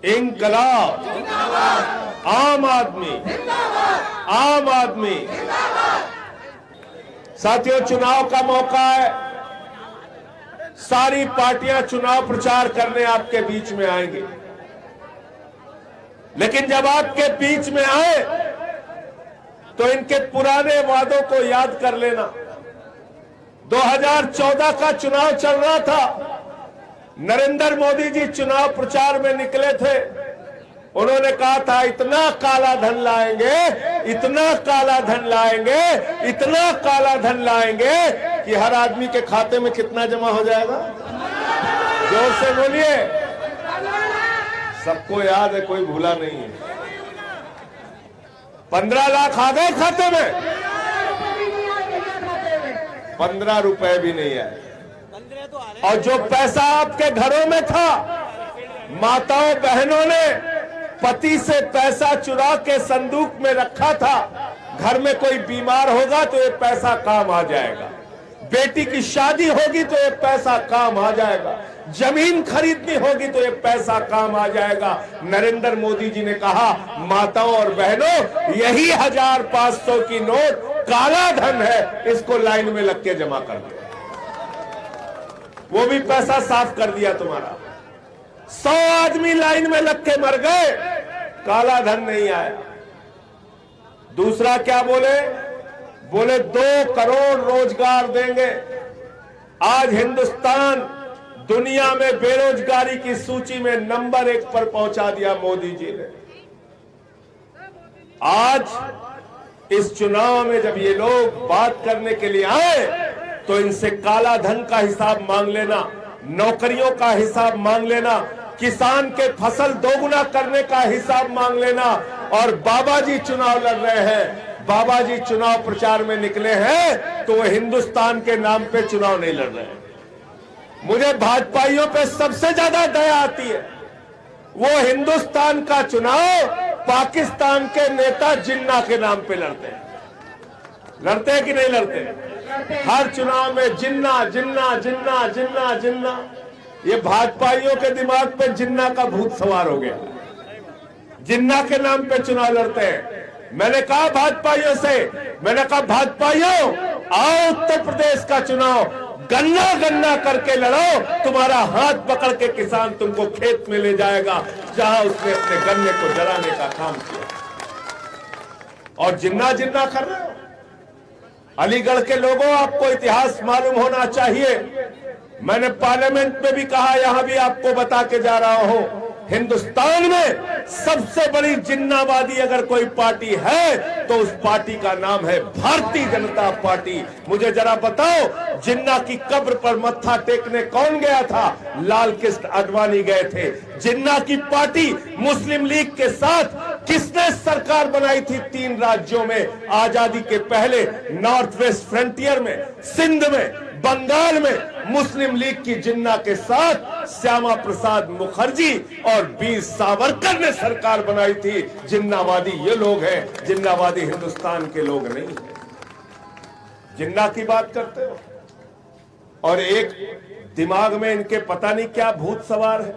इंकलाब, आम आदमी, आम आदमी। साथियों, चुनाव का मौका है, सारी पार्टियां चुनाव प्रचार करने आपके बीच में आएंगी, लेकिन जब आपके बीच में आए तो इनके पुराने वादों को याद कर लेना। 2014 का चुनाव चल रहा था, नरेंद्र मोदी जी चुनाव प्रचार में निकले थे। उन्होंने कहा था इतना काला धन लाएंगे, इतना काला धन लाएंगे, इतना काला धन लाएंगे कि हर आदमी के खाते में कितना जमा हो जाएगा। जोर से बोलिए, सबको याद है, कोई भूला नहीं है। 15 लाख आ गए खाते में, 15 रुपए भी नहीं आए। और जो पैसा आपके घरों में था, माताओं बहनों ने पति से पैसा चुरा के संदूक में रखा था। घर में कोई बीमार होगा तो ये पैसा काम आ जाएगा, बेटी की शादी होगी तो ये पैसा काम आ जाएगा, जमीन खरीदनी होगी तो ये पैसा काम आ जाएगा। नरेंद्र मोदी जी ने कहा माताओं और बहनों, यही 1500 की नोट काला धन है, इसको लाइन में लग के जमा कर दो। वो भी पैसा साफ कर दिया तुम्हारा। 100 आदमी लाइन में लग के मर गए, काला धन नहीं आया। दूसरा क्या बोले? बोले 2 करोड़ रोजगार देंगे। आज हिंदुस्तान दुनिया में बेरोजगारी की सूची में नंबर 1 पर पहुंचा दिया मोदी जी ने। आज इस चुनाव में जब ये लोग बात करने के लिए आए तो इनसे काला धन का हिसाब मांग लेना, नौकरियों का हिसाब मांग लेना, किसान के फसल दोगुना करने का हिसाब मांग लेना। और बाबा जी चुनाव लड़ रहे हैं, बाबा जी चुनाव प्रचार में निकले हैं तो वो हिंदुस्तान के नाम पे चुनाव नहीं लड़ रहे हैं। मुझे भाजपाइयों पे सबसे ज्यादा दया आती है, वो हिंदुस्तान का चुनाव पाकिस्तान के नेता जिन्ना के नाम पे लड़ते हैं। लड़ते हैं कि नहीं लड़ते? हर चुनाव में जिन्ना जिन्ना जिन्ना जिन्ना जिन्ना। ये भाजपाइयों के दिमाग पे जिन्ना का भूत सवार हो गया, जिन्ना के नाम पे चुनाव लड़ते हैं। मैंने कहा भाजपाइयों से, मैंने कहा भाजपाइयों, आओ उत्तर प्रदेश का चुनाव गन्ना गन्ना करके लड़ो, तुम्हारा हाथ पकड़ के किसान तुमको खेत में ले जाएगा जहां उसने अपने गन्ने को जलाने का काम किया। और जिन्ना जिन्ना कर रहे हो। अलीगढ़ के लोगों, आपको इतिहास मालूम होना चाहिए। मैंने पार्लियामेंट में भी कहा, यहां भी आपको बता के जा रहा हूं, हिंदुस्तान में सबसे बड़ी जिन्नावादी अगर कोई पार्टी है तो उस पार्टी का नाम है भारतीय जनता पार्टी। मुझे जरा बताओ, जिन्ना की कब्र पर मत्था टेकने कौन गया था? लाल कृष्ण आडवाणी गए थे। जिन्ना की पार्टी मुस्लिम लीग के साथ किसने सरकार बनाई थी 3 राज्यों में आजादी के पहले? नॉर्थ वेस्ट फ्रंटियर में, सिंध में, बंगाल में मुस्लिम लीग की जिन्ना के साथ श्यामा प्रसाद मुखर्जी और वीर सावरकर ने सरकार बनाई थी। जिन्नावादी ये लोग हैं, जिन्नावादी हिंदुस्तान के लोग नहीं है। जिन्ना की बात करते हो और एक दिमाग में इनके पता नहीं क्या भूत सवार है।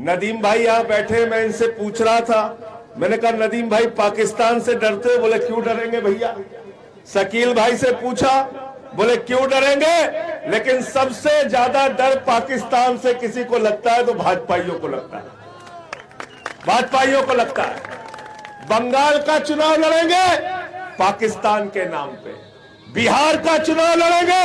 नदीम भाई यहां बैठे, मैं इनसे पूछ रहा था, मैंने कहा नदीम भाई पाकिस्तान से डरते हो? बोले क्यों डरेंगे भैया। शकील भाई से पूछा, बोले क्यों डरेंगे? लेकिन सबसे ज्यादा डर पाकिस्तान से किसी को लगता है तो भाजपाइयों को लगता है, भाजपाइयों को लगता है। बंगाल का चुनाव लड़ेंगे पाकिस्तान के नाम पे, बिहार का चुनाव लड़ेंगे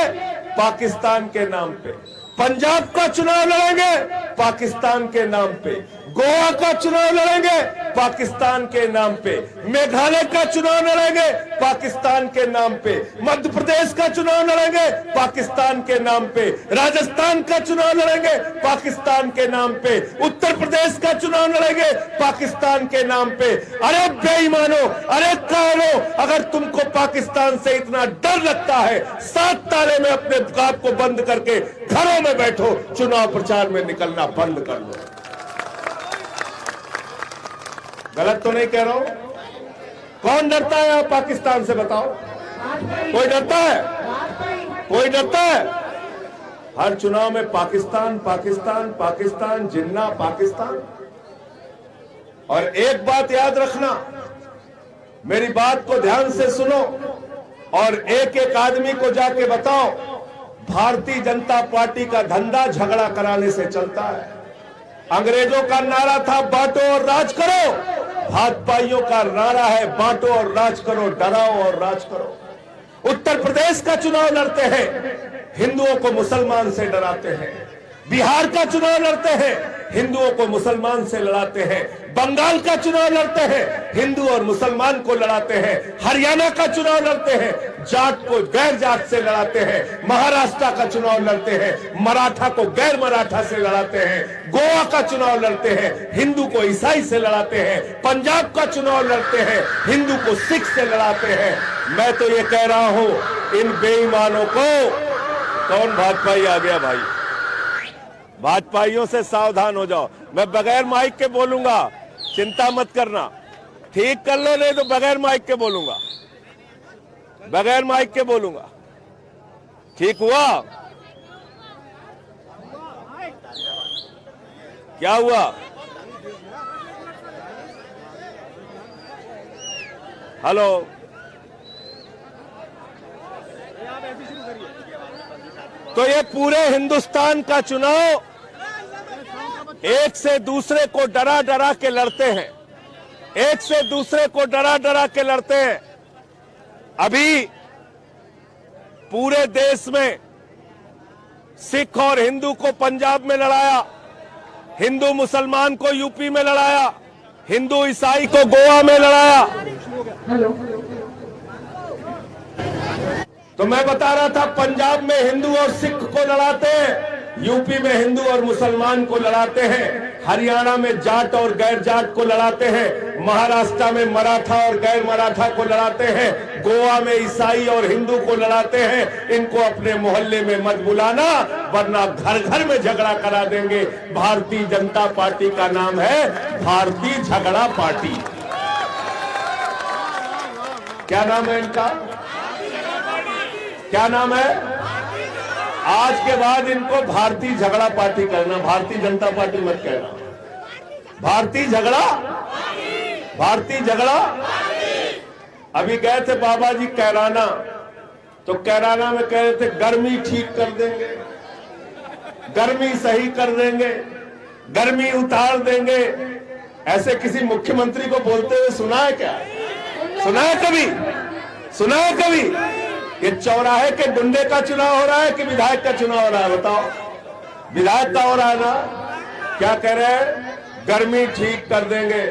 पाकिस्तान के नाम पे, पंजाब का चुनाव लड़ेंगे पाकिस्तान के नाम पे, गोवा का चुनाव लड़ेंगे पाकिस्तान के नाम पे, मेघालय का चुनाव लड़ेंगे पाकिस्तान के नाम पे, मध्य प्रदेश का चुनाव लड़ेंगे पाकिस्तान के नाम पे, राजस्थान का चुनाव लड़ेंगे पाकिस्तान के नाम पे, उत्तर प्रदेश का चुनाव लड़ेंगे पाकिस्तान के नाम पे। अरे बेईमानो, अरे कानो, अगर तुमको पाकिस्तान से इतना डर लगता है, 7 ताले में अपने आप को बंद करके घरों में बैठो, चुनाव प्रचार में निकलना बंद कर लो। गलत तो नहीं कह रहा हूं? कौन डरता है आप पाकिस्तान से? बताओ, कोई डरता है? कोई डरता है? हर चुनाव में पाकिस्तान पाकिस्तान पाकिस्तान, जिन्ना पाकिस्तान। और एक बात याद रखना, मेरी बात को ध्यान से सुनो और एक एक आदमी को जाके बताओ, भारतीय जनता पार्टी का धंधा झगड़ा कराने से चलता है। अंग्रेजों का नारा था बांटो और राज करो, भाजपाइयों का नारा है बांटो और राज करो, डराओ और राज करो। उत्तर प्रदेश का चुनाव लड़ते हैं, हिंदुओं को मुसलमान से डराते हैं। बिहार का चुनाव लड़ते हैं, हिंदुओं को मुसलमान से लड़ाते हैं। बंगाल का चुनाव लड़ते हैं, हिंदू और मुसलमान को लड़ाते हैं। हरियाणा का चुनाव लड़ते हैं, जाट को गैर जाट से लड़ाते हैं। महाराष्ट्र का चुनाव लड़ते हैं, मराठा को गैर मराठा से लड़ाते हैं। गोवा का चुनाव लड़ते हैं, हिंदू को ईसाई से लड़ाते हैं। पंजाब का चुनाव लड़ते हैं, हिंदू को सिख से लड़ाते हैं। मैं तो ये कह रहा हूं, इन बेईमानों को कौन भाजपाई आ गया भाई, भाजपाइयों से सावधान हो जाओ। मैं बगैर माइक के बोलूंगा, चिंता मत करना, ठीक कर लो, नहीं तो बगैर माइक के बोलूंगा, बगैर माइक के बोलूंगा। ठीक हुआ? क्या हुआ? हेलो, तो ये पूरे हिंदुस्तान का चुनाव एक से दूसरे को डरा डरा के लड़ते हैं, एक से दूसरे को डरा डरा के लड़ते हैं। अभी पूरे देश में सिख और हिंदू को पंजाब में लड़ाया, हिंदू मुसलमान को यूपी में लड़ाया, हिंदू ईसाई को गोवा में लड़ाया। तो मैं बता रहा था, पंजाब में हिंदू और सिख को लड़ाते हैं, यूपी में हिंदू और मुसलमान को लड़ाते हैं, हरियाणा में जाट और गैर जाट को लड़ाते हैं, महाराष्ट्र में मराठा और गैर मराठा को लड़ाते हैं, गोवा में ईसाई और हिंदू को लड़ाते हैं। इनको अपने मोहल्ले में मत बुलाना, वरना घर घर में झगड़ा करा देंगे। भारतीय जनता पार्टी का नाम है भारतीय झगड़ा पार्टी। क्या नाम है इनका? क्या नाम है? आज के बाद इनको भारतीय झगड़ा पार्टी करना, भारतीय जनता पार्टी मत कहना। भारतीय झगड़ा, भारतीय झगड़ा। अभी गए थे बाबा जी कैराना, तो कैराना में कह रहे थे गर्मी ठीक कर देंगे, गर्मी सही कर देंगे, गर्मी उतार देंगे। ऐसे किसी मुख्यमंत्री को बोलते हुए सुना है क्या? सुना है कभी? सुना है कभी? ये चौराहे के गुंडे का चुनाव हो रहा है कि विधायक का चुनाव हो रहा है? बताओ। विधायक का हो रहा है ना? क्या कह रहे हैं? गर्मी ठीक कर देंगे।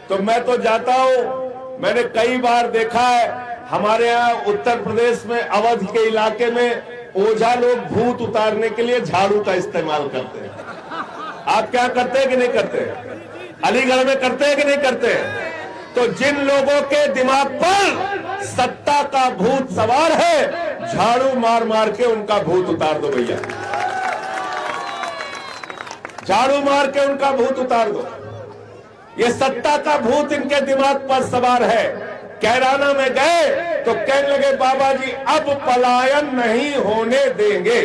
तो मैं तो जाता हूं, मैंने कई बार देखा है हमारे यहाँ उत्तर प्रदेश में अवध के इलाके में ओझा लोग भूत उतारने के लिए झाड़ू का इस्तेमाल करते हैं। आप क्या करते हैं कि नहीं करते? अलीगढ़ में करते हैं कि नहीं करते? तो जिन लोगों के दिमाग पर सत्ता का भूत सवार है, झाड़ू मार मार के उनका भूत उतार दो भैया, झाड़ू मार के उनका भूत उतार दो। ये सत्ता का भूत इनके दिमाग पर सवार है। कैराना में गए तो कहने लगे बाबा जी अब पलायन नहीं होने देंगे।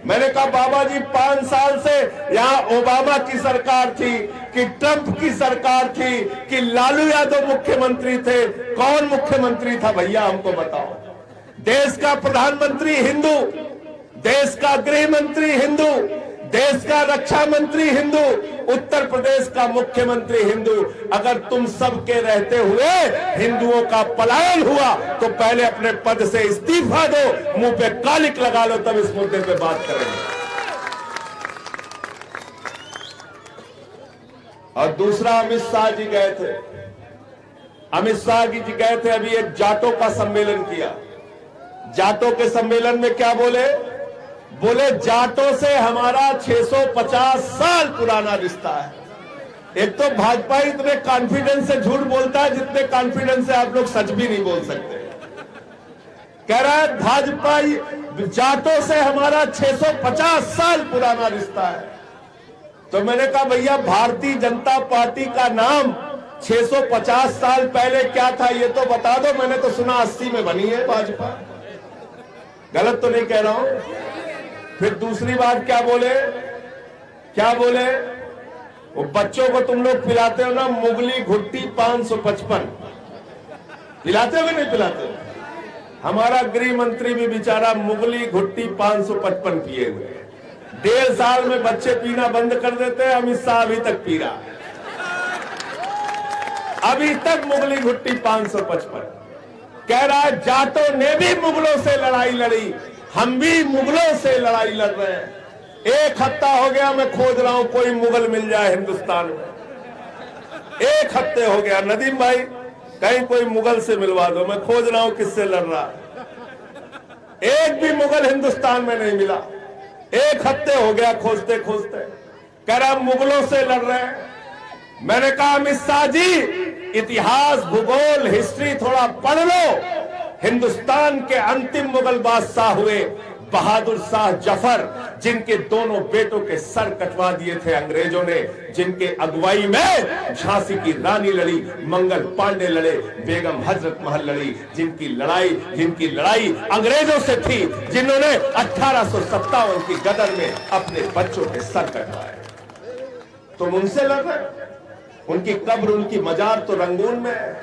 मैंने कहा बाबा जी 5 साल से यहाँ ओबामा की सरकार थी कि ट्रंप की सरकार थी कि लालू यादव मुख्यमंत्री थे? कौन मुख्यमंत्री था भैया, हमको बताओ। देश का प्रधानमंत्री हिंदू, देश का गृह मंत्री हिंदू, देश का रक्षा मंत्री हिंदू, उत्तर प्रदेश का मुख्यमंत्री हिंदू। अगर तुम सबके रहते हुए हिंदुओं का पलायन हुआ तो पहले अपने पद से इस्तीफा दो, मुंह पे कालिक लगा लो, तब इस मुद्दे पे बात करेंगे। और दूसरा, अमित शाह जी गए थे, अमित शाह जी गए थे, अभी एक जाटों का सम्मेलन किया। जाटों के सम्मेलन में क्या बोले? बोले जाटों से हमारा 650 साल पुराना रिश्ता है। एक तो भाजपा इतने कॉन्फिडेंस से झूठ बोलता है जितने कॉन्फिडेंस से आप लोग सच भी नहीं बोल सकते। कह रहा है भाजपा जाटों से हमारा 650 साल पुराना रिश्ता है। तो मैंने कहा भैया भारतीय जनता पार्टी का नाम 650 साल पहले क्या था ये तो बता दो। मैंने तो सुना 80 में बनी है भाजपा, गलत तो नहीं कह रहा हूं? फिर दूसरी बात क्या बोले, क्या बोले, वो बच्चों को तुम लोग पिलाते हो ना मुगली घुट्टी 555, पिलाते हो कि नहीं पिलाते हो? हमारा गृह मंत्री भी बेचारा मुगली घुट्टी 555 पिए हुए, 1.5 साल में बच्चे पीना बंद कर देते हैं। अमित शाह अभी तक पी रहा है, अभी तक मुगली घुट्टी 555। कह रहा है जाटों ने भी मुगलों से लड़ाई लड़ी, हम भी मुगलों से लड़ाई लड़ रहे हैं। 1 हफ्ता हो गया मैं खोज रहा हूं कोई मुगल मिल जाए हिंदुस्तान में, 1 हफ्ते हो गया। नदीम भाई कहीं कोई मुगल से मिलवा दो, मैं खोज रहा हूं किससे लड़ रहा है। एक भी मुगल हिंदुस्तान में नहीं मिला, 1 हफ्ते हो गया खोजते खोजते। कह रहा मुगलों से लड़ रहे हैं। मैंने कहा अमित शाह जी इतिहास, भूगोल, हिस्ट्री थोड़ा पढ़ लो। हिंदुस्तान के अंतिम मुगल बादशाह हुए बहादुर शाह जफर, जिनके दोनों बेटों के सर कटवा दिए थे अंग्रेजों ने, जिनके अगुवाई में झांसी की रानी लड़ी, मंगल पांडे लड़े, बेगम हजरत महल लड़ी, जिनकी लड़ाई अंग्रेजों से थी, जिन्होंने 1857 की गदर में अपने बच्चों के सर कटवाए। तुम उनसे लड़ रहे हो? उनकी कब्र, उनकी मजार तो रंगून में है,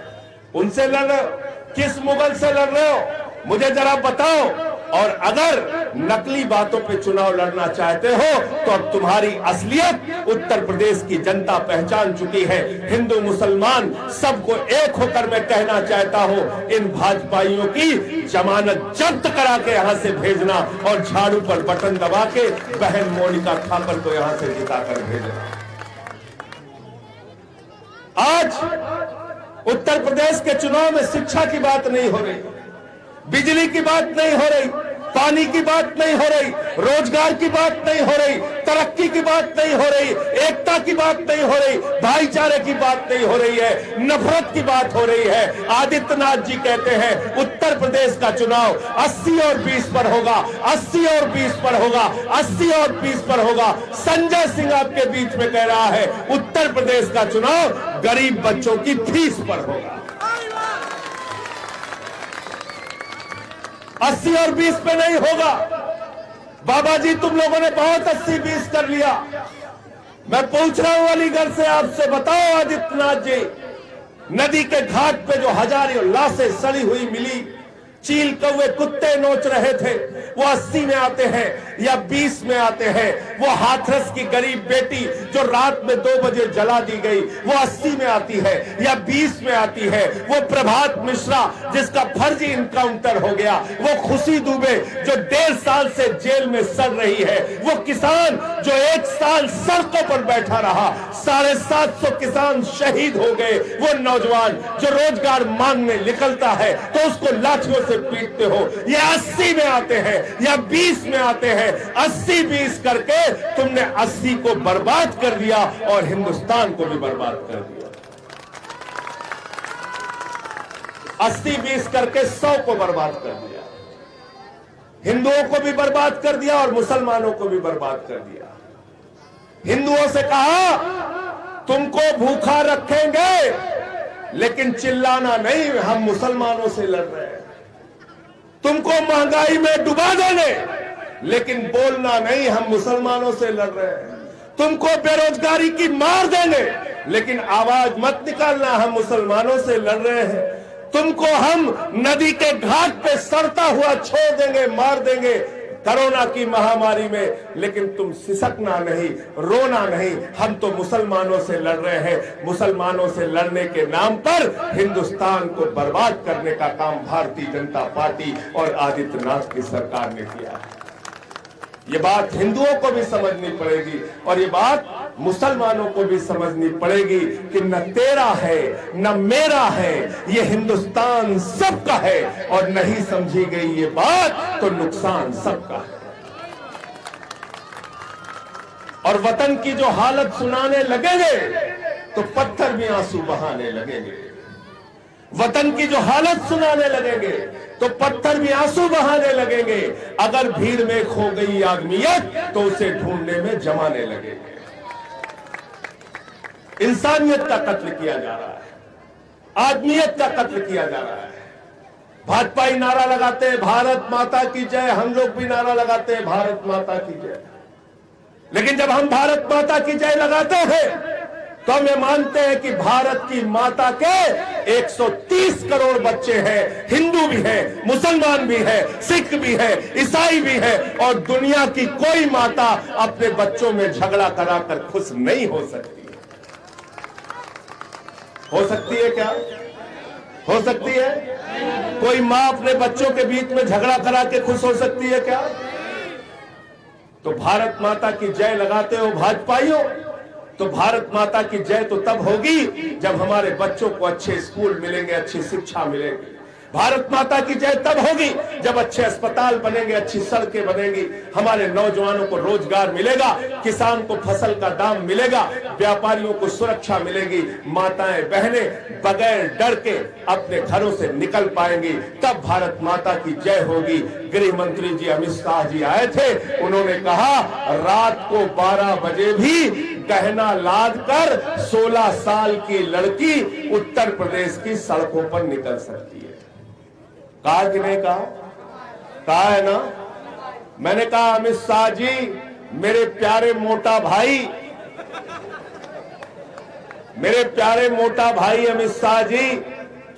उनसे लड़ रहे हो? किस मुगल से लड़ रहे हो मुझे जरा बताओ। और अगर नकली बातों पे चुनाव लड़ना चाहते हो तो अब तुम्हारी असलियत उत्तर प्रदेश की जनता पहचान चुकी है। हिंदू मुसलमान सबको एक होकर मैं कहना चाहता हूं, इन भाजपाइयों की जमानत जब्त करा के यहां से भेजना और झाड़ू पर बटन दबा के बहन मोनिका ठाकुर को यहां से जिताकर भेजना। आज उत्तर प्रदेश के चुनाव में शिक्षा की बात नहीं हो रही, बिजली की बात नहीं हो रही, पानी की बात नहीं हो रही, रोजगार की बात नहीं हो रही, तरक्की की बात नहीं हो रही, एकता की बात नहीं हो रही, भाईचारे की बात नहीं हो रही है, नफरत की बात हो रही है। आदित्यनाथ जी कहते हैं उत्तर प्रदेश का चुनाव 80 और 20 पर होगा, 80 और 20 पर होगा, 80 और 20 पर होगा। संजय सिंह आपके बीच में कह रहा है उत्तर प्रदेश का चुनाव गरीब बच्चों की फीस पर होगा। 80 और 20 पे नहीं होगा। बाबा जी तुम लोगों ने बहुत 80-20 कर लिया। मैं पूछ रहा हूं अलीगढ़ से, आपसे बताओ आदित्यनाथ जी, नदी के घाट पे जो हजारों लाशें सड़ी हुई मिली, चील कौवे कुत्ते नोच रहे थे, वो 80 में आते हैं या 20 में आते हैं? वो हाथरस की गरीब बेटी जो रात में 2 बजे जला दी गई, वो 80 में आती है या 20 में आती है? वो प्रभात मिश्रा जिसका फर्जी इनकाउंटर हो गया, वो खुशी दुबे जो 1.5 साल से जेल में सड़ रही है, वो किसान जो 1 साल सड़कों पर बैठा रहा, 750 किसान शहीद हो गए, वो नौजवान जो रोजगार मांगने निकलता है तो उसको लाठियों से पीटते हो। ये 80 में आते हैं या 20 में आते हैं? 80-20 करके तुमने 80 को बर्बाद कर दिया और हिंदुस्तान को भी बर्बाद कर दिया। 80-20 करके 100 को बर्बाद कर दिया, हिंदुओं को भी बर्बाद कर दिया और मुसलमानों को भी बर्बाद कर दिया। हिंदुओं से कहा तुमको भूखा रखेंगे लेकिन चिल्लाना नहीं, हम मुसलमानों से लड़ रहे हैं। तुमको महंगाई में डुबा देंगे लेकिन बोलना नहीं, हम मुसलमानों से लड़ रहे हैं। तुमको बेरोजगारी की मार देंगे लेकिन आवाज मत निकालना, हम मुसलमानों से लड़ रहे हैं। तुमको हम नदी के घाट पे सड़ता हुआ छोड़ देंगे, मार देंगे कोरोना की महामारी में, लेकिन तुम सिसकना नहीं, रोना नहीं, हम तो मुसलमानों से लड़ रहे हैं। मुसलमानों से लड़ने के नाम पर हिंदुस्तान को बर्बाद करने का काम भारतीय जनता पार्टी और आदित्यनाथ की सरकार ने किया है। ये बात हिंदुओं को भी समझनी पड़ेगी और ये बात मुसलमानों को भी समझनी पड़ेगी कि न तेरा है न मेरा है, ये हिंदुस्तान सबका है और नहीं समझी गई ये बात तो नुकसान सबका है। और वतन की जो हालत सुनाने लगेंगे तो पत्थर भी आंसू बहाने लगेंगे। वतन की जो हालत सुनाने लगेंगे तो पत्थर भी आंसू बहाने लगेंगे। अगर भीड़ में खो गई आदमियत तो उसे ढूंढने में जमाने लगेंगे। इंसानियत का कत्ल किया जा रहा है, आदमियत का कत्ल किया जा रहा है। भाजपा ही नारा लगाते हैं भारत माता की जय, हम लोग भी नारा लगाते हैं भारत माता की जय। लेकिन जब हम भारत माता की जय लगाते हैं तो हम ये मानते हैं कि भारत की माता के 130 करोड़ बच्चे हैं, हिंदू भी हैं, मुसलमान भी है, सिख भी है, ईसाई भी है, और दुनिया की कोई माता अपने बच्चों में झगड़ा कराकर खुश नहीं हो सकती। हो सकती है क्या? हो सकती है? कोई मां अपने बच्चों के बीच में झगड़ा करा के खुश हो सकती है क्या? तो भारत माता की जय लगाते हो भाजपाइयों, तो भारत माता की जय तो तब होगी जब हमारे बच्चों को अच्छे स्कूल मिलेंगे, अच्छी शिक्षा मिलेगी। भारत माता की जय तब होगी जब अच्छे अस्पताल बनेंगे, अच्छी सड़कें बनेंगी, हमारे नौजवानों को रोजगार मिलेगा, किसान को फसल का दाम मिलेगा, व्यापारियों को सुरक्षा मिलेगी, माताएं बहनें बगैर डर के अपने घरों से निकल पाएंगी, तब भारत माता की जय होगी। गृह मंत्री जी अमित शाह जी आए थे, उन्होंने कहा रात को 12 बजे भी गहना लाद कर 16 साल की लड़की उत्तर प्रदेश की सड़कों पर निकल सकती है। कहा कि नहीं कहा? कहा है ना? मैंने कहा अमित शाह जी, मेरे प्यारे मोटा भाई, मेरे प्यारे मोटा भाई अमित शाह जी,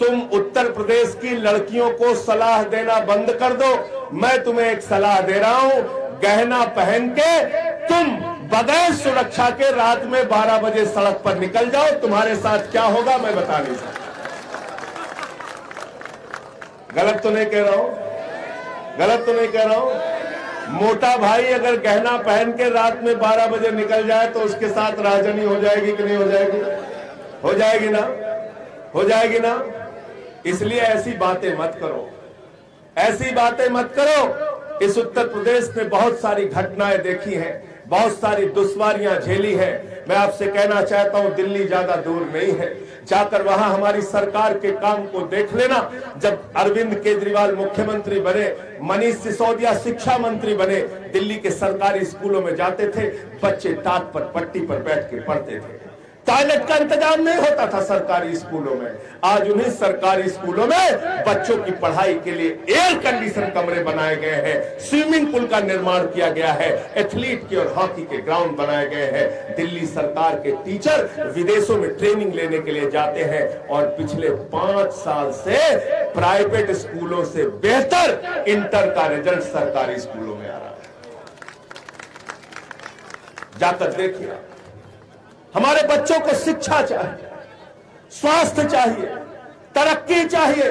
तुम उत्तर प्रदेश की लड़कियों को सलाह देना बंद कर दो। मैं तुम्हें एक सलाह दे रहा हूं, गहना पहन के तुम बगैर सुरक्षा के रात में 12 बजे सड़क पर निकल जाओ, तुम्हारे साथ क्या होगा मैं बता नहीं सकता। गलत तो नहीं कह रहा हूं? गलत तो नहीं कह रहा हूं? मोटा भाई अगर गहना पहन के रात में 12 बजे निकल जाए तो उसके साथ राजनी हो जाएगी कि नहीं हो जाएगी? हो जाएगी ना? हो जाएगी ना? इसलिए ऐसी बातें मत करो, ऐसी बातें मत करो। इस उत्तर प्रदेश में बहुत सारी घटनाएं देखी हैं, बहुत सारी दुश्वारियां झेली है। मैं आपसे कहना चाहता हूं दिल्ली ज्यादा दूर नहीं है, जाकर वहां हमारी सरकार के काम को देख लेना। जब अरविंद केजरीवाल मुख्यमंत्री बने, मनीष सिसोदिया शिक्षा मंत्री बने, दिल्ली के सरकारी स्कूलों में जाते थे, बच्चे टाट पर पट्टी पर बैठ के पढ़ते थे, टॉयलेट का इंतजाम नहीं होता था सरकारी स्कूलों में। आज उन्हीं सरकारी स्कूलों में बच्चों की पढ़ाई के लिए एयर कंडीशन कमरे बनाए गए हैं, स्विमिंग पूल का निर्माण किया गया है, एथलीट के और हॉकी के ग्राउंड बनाए गए हैं। दिल्ली सरकार के टीचर विदेशों में ट्रेनिंग लेने के लिए जाते हैं और पिछले 5 साल से प्राइवेट स्कूलों से बेहतर इंटर का रिजल्ट सरकारी स्कूलों में आ रहा है। जाकर देखिए, हमारे बच्चों को शिक्षा चाहिए, स्वास्थ्य चाहिए, तरक्की चाहिए।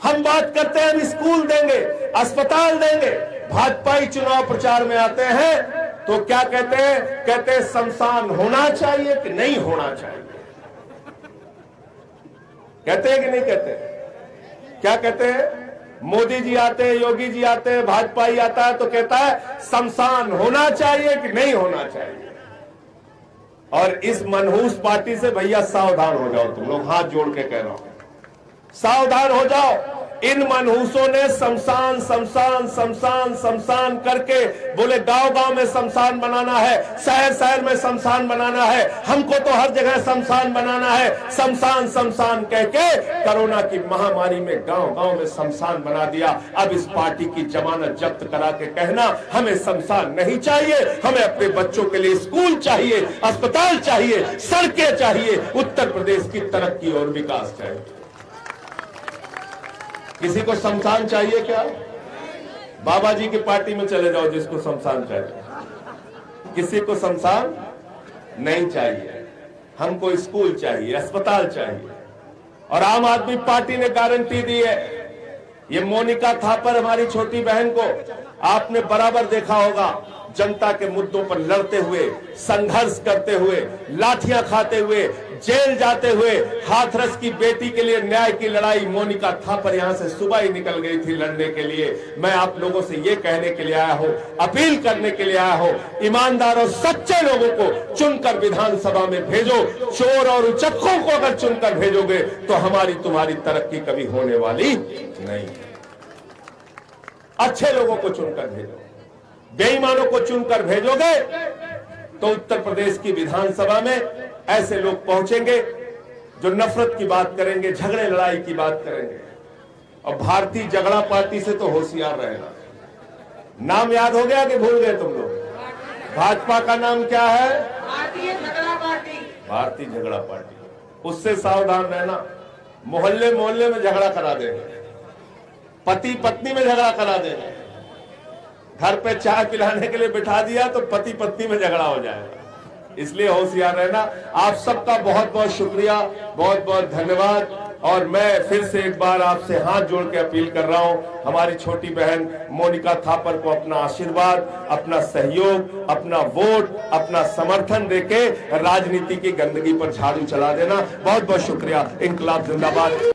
हम बात करते हैं हम स्कूल देंगे, अस्पताल देंगे, भाजपाई चुनाव प्रचार में आते हैं तो क्या कहते हैं? कहते हैं शमशान होना चाहिए कि नहीं होना चाहिए। कहते हैं कि नहीं कहते? क्या कहते हैं? मोदी जी आते हैं, योगी जी आते हैं, भाजपाई आता है तो कहता है शमशान होना चाहिए कि नहीं होना चाहिए। और इस मनहूस पार्टी से भैया सावधान हो जाओ, तुम लोग, हाथ जोड़ के कह रहा हूं, सावधान हो जाओ। इन मनहूसों ने शमशान शमशान शमशान शमशान करके बोले गांव गांव में शमशान बनाना है, शहर शहर में शमशान बनाना है, हमको तो हर जगह शमशान बनाना है। शमशान शमशान कह के कोरोना की महामारी में गांव गांव में शमशान बना दिया। अब इस पार्टी की जमानत जब्त करा के कहना हमें शमशान नहीं चाहिए, हमें अपने बच्चों के लिए स्कूल चाहिए, अस्पताल चाहिए, सड़कें चाहिए, उत्तर प्रदेश की तरक्की और विकास चाहिए। किसी को शमशान चाहिए क्या? बाबा जी की पार्टी में चले जाओ जिसको शमशान चाहिए। किसी को शमशान नहीं चाहिए, हमको स्कूल चाहिए, अस्पताल चाहिए। और आम आदमी पार्टी ने गारंटी दी है। ये मोनिका थापर हमारी छोटी बहन को आपने बराबर देखा होगा, जनता के मुद्दों पर लड़ते हुए, संघर्ष करते हुए, लाठियां खाते हुए, जेल जाते हुए। हाथरस की बेटी के लिए न्याय की लड़ाई मोनिका थापर यहां से सुबह ही निकल गई थी लड़ने के लिए। मैं आप लोगों से ये कहने के लिए आया हूं, अपील करने के लिए आया हूं, ईमानदार और सच्चे लोगों को चुनकर विधानसभा में भेजो। चोर और उचक्कों को अगर चुनकर भेजोगे तो हमारी तुम्हारी तरक्की कभी होने वाली नहीं। अच्छे लोगों को चुनकर भेजो, बेईमानों को चुनकर भेजोगे तो उत्तर प्रदेश की विधानसभा में ऐसे लोग पहुंचेंगे जो नफरत की बात करेंगे, झगड़े लड़ाई की बात करेंगे। और भारतीय झगड़ा पार्टी से तो होशियार रहना। नाम याद हो गया कि भूल गए तुम लोग? भाजपा का नाम क्या है? भारतीय झगड़ा पार्टी। भारतीय झगड़ा पार्टी, उससे सावधान रहना। मोहल्ले मोहल्ले में झगड़ा करा देंगे, पति पत्नी में झगड़ा करा देंगे। घर पे चाय पिलाने के लिए बिठा दिया तो पति पत्नी में झगड़ा हो जाएगा, इसलिए होशियार रहना। आप सबका बहुत बहुत शुक्रिया, बहुत बहुत धन्यवाद। और मैं फिर से एक बार आपसे हाथ जोड़ के अपील कर रहा हूं, हमारी छोटी बहन मोनिका थापर को अपना आशीर्वाद, अपना सहयोग, अपना वोट, अपना समर्थन देके राजनीति की गंदगी पर झाड़ू चला देना। बहुत बहुत शुक्रिया। इंकलाब जिंदाबाद।